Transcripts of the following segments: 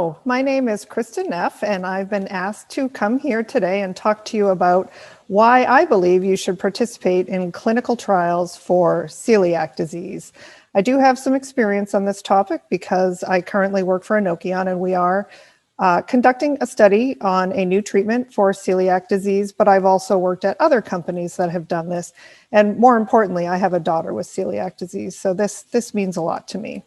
Hello, my name is Kristin Neff, and I've been asked to come here today and talk to you about why I believe you should participate in clinical trials for celiac disease. I do have some experience on this topic because I currently work for Enochion, and we are conducting a study on a new treatment for celiac disease, but I've also worked at other companies that have done this. And more importantly, I have a daughter with celiac disease, so this means a lot to me.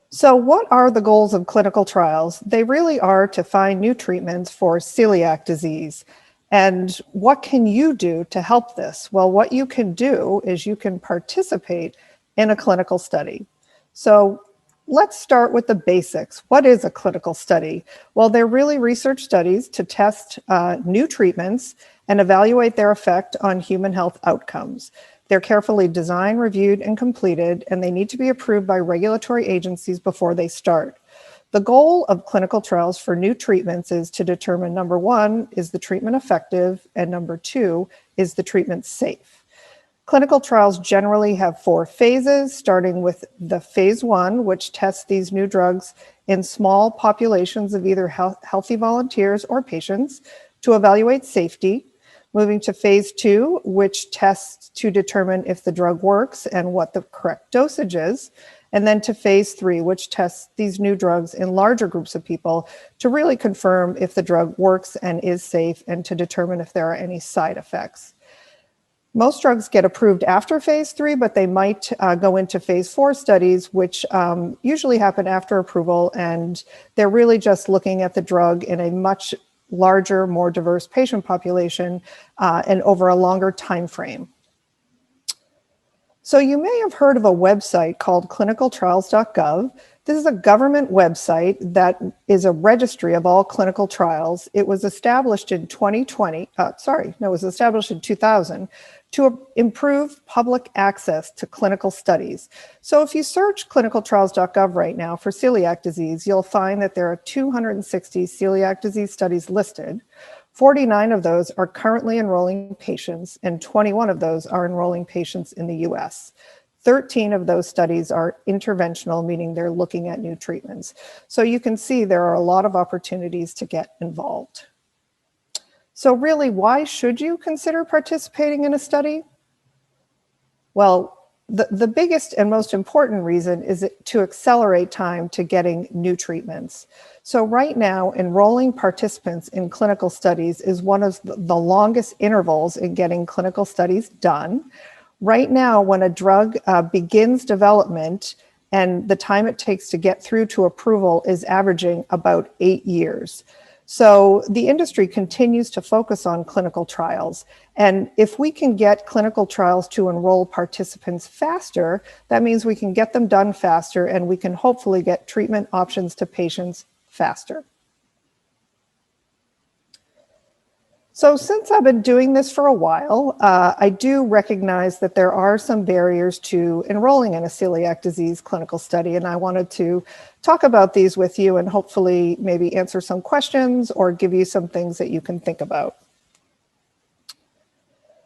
So what are the goals of clinical trials? They really are to find new treatments for celiac disease. And what can you do to help this? Well, what you can do is you can participate in a clinical study. So let's start with the basics. What is a clinical study? Well, they're really research studies to test new treatments and evaluate their effect on human health outcomes. They're carefully designed, reviewed, and completed, and they need to be approved by regulatory agencies before they start. The goal of clinical trials for new treatments is to determine, number one, is the treatment effective, and number two, is the treatment safe? Clinical trials generally have 4 phases, starting with the phase 1, which tests these new drugs in small populations of either healthy volunteers or patients to evaluate safety. Moving to phase 2, which tests to determine if the drug works and what the correct dosage is. And then to phase 3, which tests these new drugs in larger groups of people to really confirm if the drug works and is safe and to determine if there are any side effects. Most drugs get approved after phase 3, but they might go into phase 4 studies, which usually happen after approval, and they're really just looking at the drug in a much larger, more diverse patient population and over a longer time frame. So you may have heard of a website called clinicaltrials.gov. This is a government website that is a registry of all clinical trials. It was established in 2000 to improve public access to clinical studies. So if you search clinicaltrials.gov right now for celiac disease, you'll find that there are 260 celiac disease studies listed. 49 of those are currently enrolling patients, and 21 of those are enrolling patients in the US. 13 of those studies are interventional, meaning they're looking at new treatments. So you can see there are a lot of opportunities to get involved. So really, why should you consider participating in a study? Well, the biggest and most important reason is to accelerate time to getting new treatments. So right now, enrolling participants in clinical studies is one of the longest intervals in getting clinical studies done. Right now, when a drug begins development and the time it takes to get through to approval is averaging about 8 years. So the industry continues to focus on clinical trials. And if we can get clinical trials to enroll participants faster, that means we can get them done faster and we can hopefully get treatment options to patients faster. So since I've been doing this for a while, I do recognize that there are some barriers to enrolling in a celiac disease clinical study, and I wanted to talk about these with you and hopefully maybe answer some questions or give you some things that you can think about.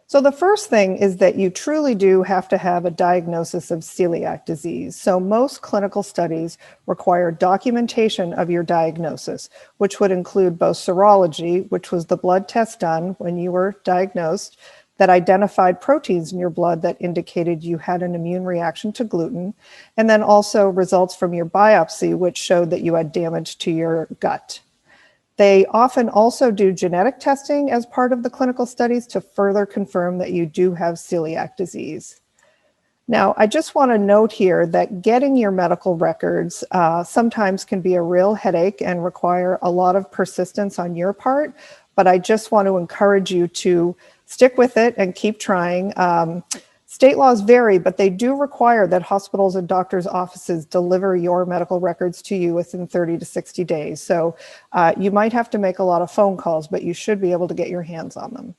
So the first thing is that you truly do have to have a diagnosis of celiac disease. So most clinical studies require documentation of your diagnosis, which would include both serology, which was the blood test done when you were diagnosed, that identified proteins in your blood that indicated you had an immune reaction to gluten, and then also results from your biopsy, which showed that you had damage to your gut. They often also do genetic testing as part of the clinical studies to further confirm that you do have celiac disease. Now, I just want to note here that getting your medical records sometimes can be a real headache and require a lot of persistence on your part, but I just want to encourage you to stick with it and keep trying. State laws vary, but they do require that hospitals and doctors' offices deliver your medical records to you within 30 to 60 days. So you might have to make a lot of phone calls, but you should be able to get your hands on them.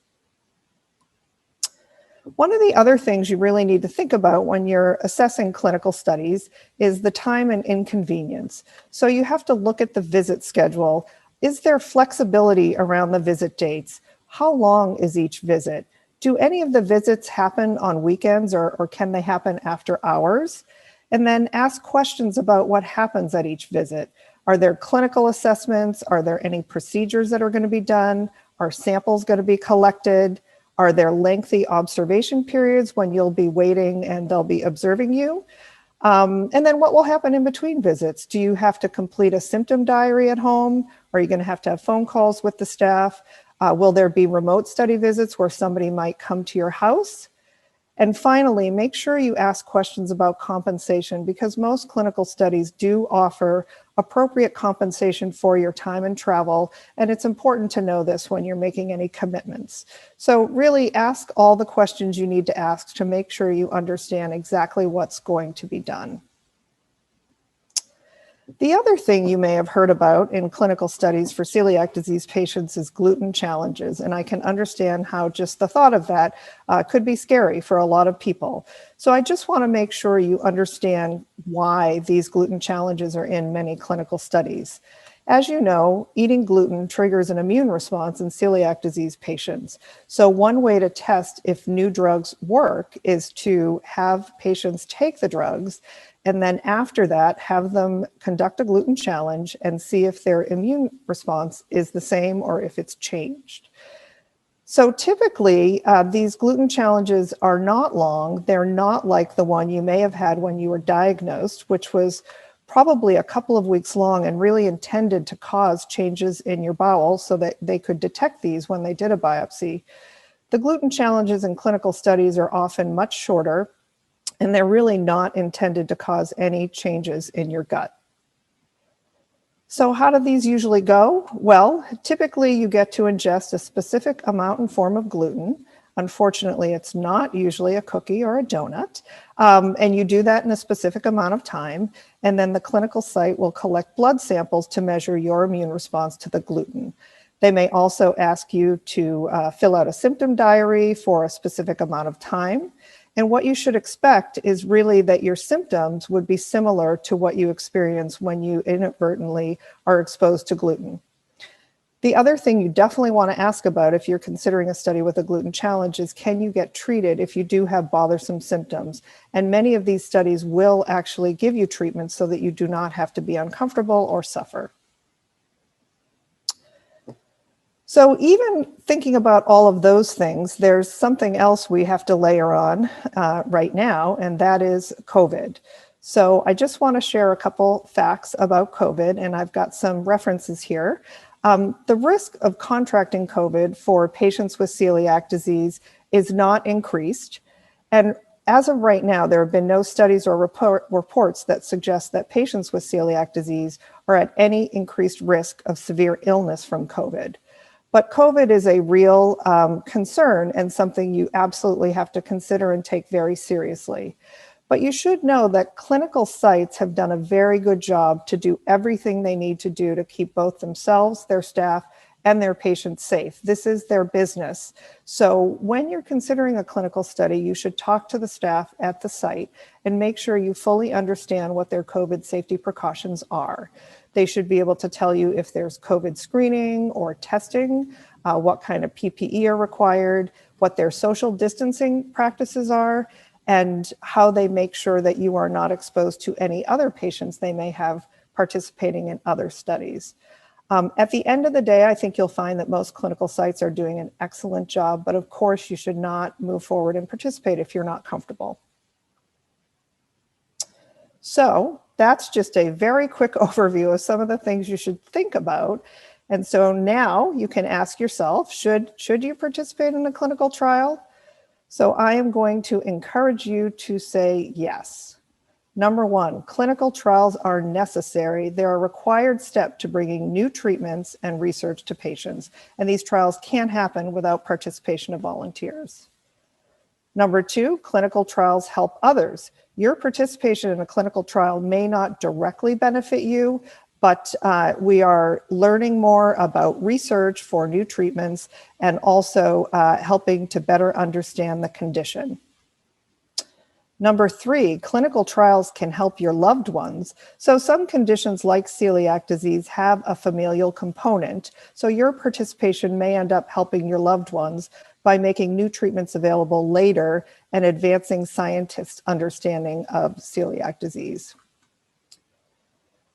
One of the other things you really need to think about when you're assessing clinical studies is the time and inconvenience. So you have to look at the visit schedule. Is there flexibility around the visit dates? How long is each visit? Do any of the visits happen on weekends or can they happen after hours? And then ask questions about what happens at each visit. Are there clinical assessments? Are there any procedures that are going to be done? Are samples going to be collected? Are there lengthy observation periods when you'll be waiting and they'll be observing you? And then what will happen in between visits? Do you have to complete a symptom diary at home? Are you going to have phone calls with the staff? Will there be remote study visits where somebody might come to your house? And finally, make sure you ask questions about compensation, because most clinical studies do offer appropriate compensation for your time and travel, and it's important to know this when you're making any commitments. So really ask all the questions you need to ask to make sure you understand exactly what's going to be done. The other thing you may have heard about in clinical studies for celiac disease patients is gluten challenges, and I can understand how just the thought of that could be scary for a lot of people. So I just want to make sure you understand why these gluten challenges are in many clinical studies. As you know, eating gluten triggers an immune response in celiac disease patients. So one way to test if new drugs work is to have patients take the drugs, and then after that, have them conduct a gluten challenge and see if their immune response is the same or if it's changed. So typically, these gluten challenges are not long. They're not like the one you may have had when you were diagnosed, which was probably a couple of weeks long and really intended to cause changes in your bowel so that they could detect these when they did a biopsy. The gluten challenges in clinical studies are often much shorter, and they're really not intended to cause any changes in your gut. So how do these usually go? Well, typically you get to ingest a specific amount and form of gluten. Unfortunately, it's not usually a cookie or a donut. And you do that in a specific amount of time. And then the clinical site will collect blood samples to measure your immune response to the gluten. They may also ask you to fill out a symptom diary for a specific amount of time. And what you should expect is really that your symptoms would be similar to what you experience when you inadvertently are exposed to gluten. The other thing you definitely want to ask about if you're considering a study with a gluten challenge is, can you get treated if you do have bothersome symptoms? And many of these studies will actually give you treatment so that you do not have to be uncomfortable or suffer. So even thinking about all of those things, there's something else we have to layer on right now, and that is COVID. So I just want to share a couple facts about COVID, and I've got some references here. The risk of contracting COVID for patients with celiac disease is not increased. And as of right now, there have been no studies or reports that suggest that patients with celiac disease are at any increased risk of severe illness from COVID. But COVID is a real concern and something you absolutely have to consider and take very seriously. But you should know that clinical sites have done a very good job to do everything they need to do to keep both themselves, their staff, and their patients safe. This is their business. So when you're considering a clinical study, you should talk to the staff at the site and make sure you fully understand what their COVID safety precautions are. They should be able to tell you if there's COVID screening or testing, what kind of PPE are required, what their social distancing practices are, and how they make sure that you are not exposed to any other patients they may have participating in other studies. At the end of the day, I think you'll find that most clinical sites are doing an excellent job, but of course you should not move forward and participate if you're not comfortable. So that's just a very quick overview of some of the things you should think about. And so now you can ask yourself, should you participate in a clinical trial? So I am going to encourage you to say yes. Number one, clinical trials are necessary. They're a required step to bringing new treatments and research to patients. And these trials can't happen without participation of volunteers. Number two, clinical trials help others. Your participation in a clinical trial may not directly benefit you, but we are learning more about research for new treatments and also helping to better understand the condition. Number three, clinical trials can help your loved ones. So some conditions like celiac disease have a familial component. So your participation may end up helping your loved ones by making new treatments available later and advancing scientists' understanding of celiac disease.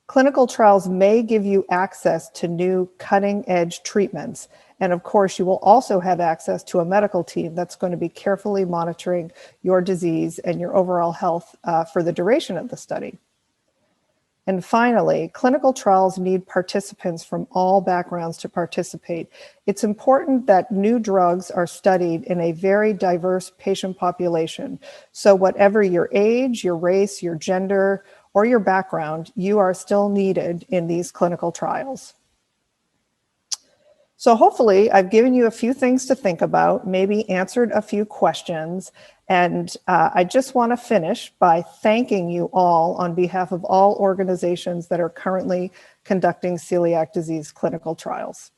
Clinical trials may give you access to new cutting-edge treatments. And of course, you will also have access to a medical team that's going to be carefully monitoring your disease and your overall health for the duration of the study. And finally, clinical trials need participants from all backgrounds to participate. It's important that new drugs are studied in a very diverse patient population. So whatever your age, your race, your gender, or your background, you are still needed in these clinical trials. So hopefully I've given you a few things to think about, maybe answered a few questions. And I just want to finish by thanking you all on behalf of all organizations that are currently conducting celiac disease clinical trials.